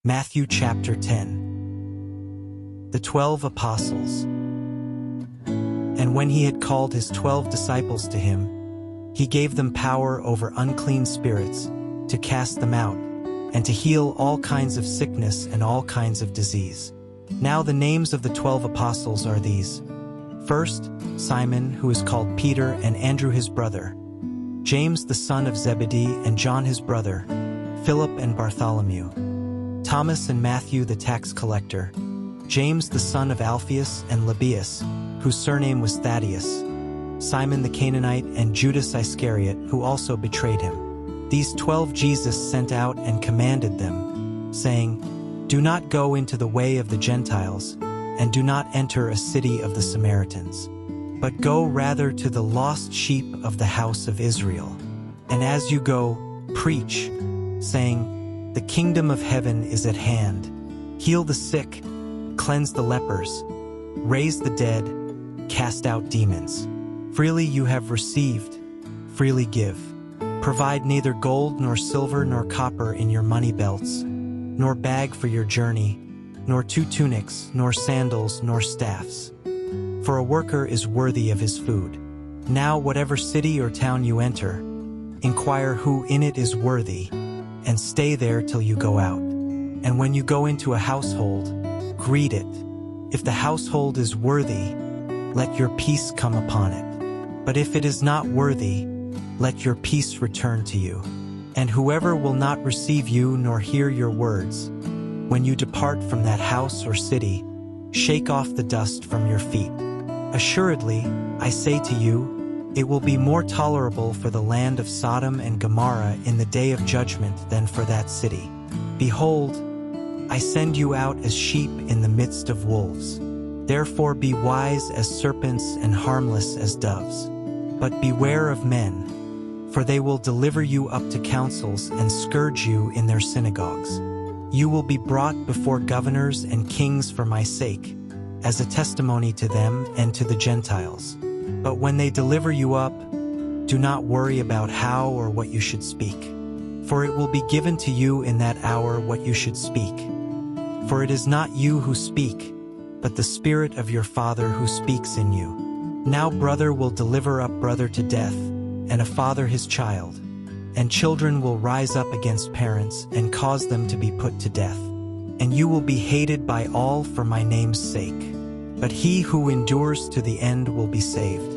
Matthew chapter 10. The 12 Apostles. And when he had called his 12 disciples to him, he gave them power over unclean spirits, to cast them out, and to heal all kinds of sickness and all kinds of disease. Now the names of the 12 apostles are these: first, Simon, who is called Peter, and Andrew his brother, James the son of Zebedee, and John his brother, Philip and Bartholomew, Thomas and Matthew the tax collector, James the son of Alphaeus and Lebbaeus, whose surname was Thaddeus, Simon the Canaanite, and Judas Iscariot, who also betrayed him. These 12 Jesus sent out and commanded them, saying, "Do not go into the way of the Gentiles, and do not enter a city of the Samaritans, but go rather to the lost sheep of the house of Israel. And as you go, preach, saying, 'The kingdom of heaven is at hand. Heal the sick, cleanse the lepers, raise the dead, cast out demons. Freely you have received, freely give.' Provide neither gold nor silver nor copper in your money belts, nor bag for your journey, nor 2 tunics, nor sandals, nor staffs. For a worker is worthy of his food. Now whatever city or town you enter, inquire who in it is worthy, and stay there till you go out. And when you go into a household, greet it. If the household is worthy, let your peace come upon it. But if it is not worthy, let your peace return to you. And whoever will not receive you nor hear your words, when you depart from that house or city, shake off the dust from your feet. Assuredly, I say to you, it will be more tolerable for the land of Sodom and Gomorrah in the day of judgment than for that city. Behold, I send you out as sheep in the midst of wolves. Therefore be wise as serpents and harmless as doves. But beware of men, for they will deliver you up to councils and scourge you in their synagogues. You will be brought before governors and kings for my sake, as a testimony to them and to the Gentiles. But when they deliver you up, do not worry about how or what you should speak, for it will be given to you in that hour what you should speak. For it is not you who speak, but the Spirit of your Father who speaks in you. Now brother will deliver up brother to death, and a father his child, and children will rise up against parents and cause them to be put to death. And you will be hated by all for my name's sake. But he who endures to the end will be saved.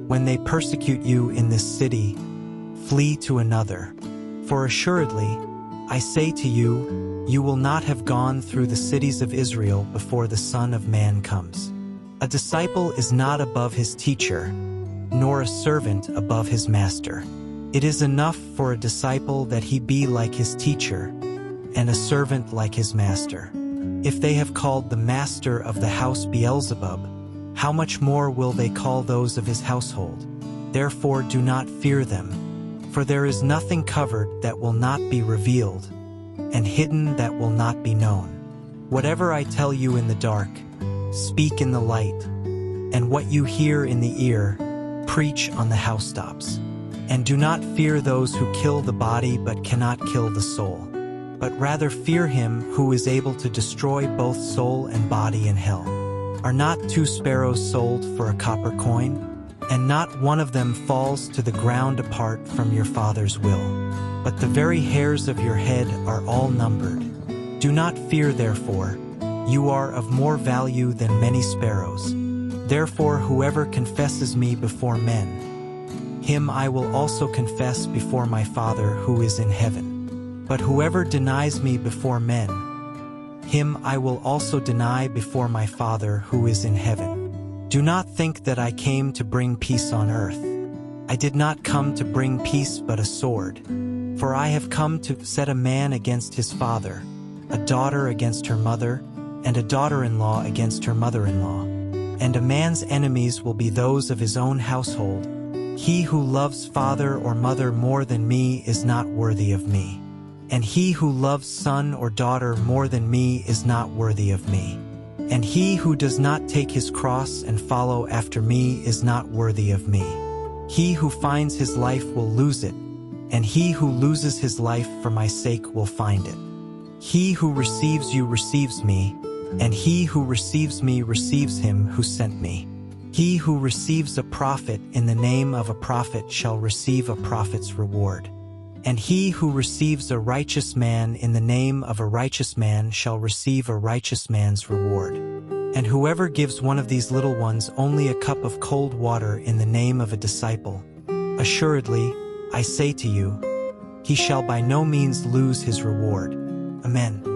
When they persecute you in this city, flee to another. For assuredly, I say to you, you will not have gone through the cities of Israel before the Son of Man comes. A disciple is not above his teacher, nor a servant above his master. It is enough for a disciple that he be like his teacher, and a servant like his master. If they have called the master of the house Beelzebub, how much more will they call those of his household? Therefore do not fear them, for there is nothing covered that will not be revealed, and hidden that will not be known. Whatever I tell you in the dark, speak in the light, and what you hear in the ear, preach on the housetops. And do not fear those who kill the body but cannot kill the soul, but rather fear him who is able to destroy both soul and body in hell. Are not 2 sparrows sold for a copper coin? And not one of them falls to the ground apart from your Father's will. But the very hairs of your head are all numbered. Do not fear, therefore. You are of more value than many sparrows. Therefore whoever confesses me before men, him I will also confess before my Father who is in heaven. But whoever denies me before men, him I will also deny before my Father who is in heaven. Do not think that I came to bring peace on earth. I did not come to bring peace but a sword. For I have come to set a man against his father, a daughter against her mother, and a daughter-in-law against her mother-in-law. And a man's enemies will be those of his own household. He who loves father or mother more than me is not worthy of me. And he who loves son or daughter more than me is not worthy of me. And he who does not take his cross and follow after me is not worthy of me. He who finds his life will lose it, and he who loses his life for my sake will find it. He who receives you receives me, and he who receives me receives him who sent me. He who receives a prophet in the name of a prophet shall receive a prophet's reward. And he who receives a righteous man in the name of a righteous man shall receive a righteous man's reward. And whoever gives one of these little ones only a cup of cold water in the name of a disciple, assuredly, I say to you, he shall by no means lose his reward. Amen.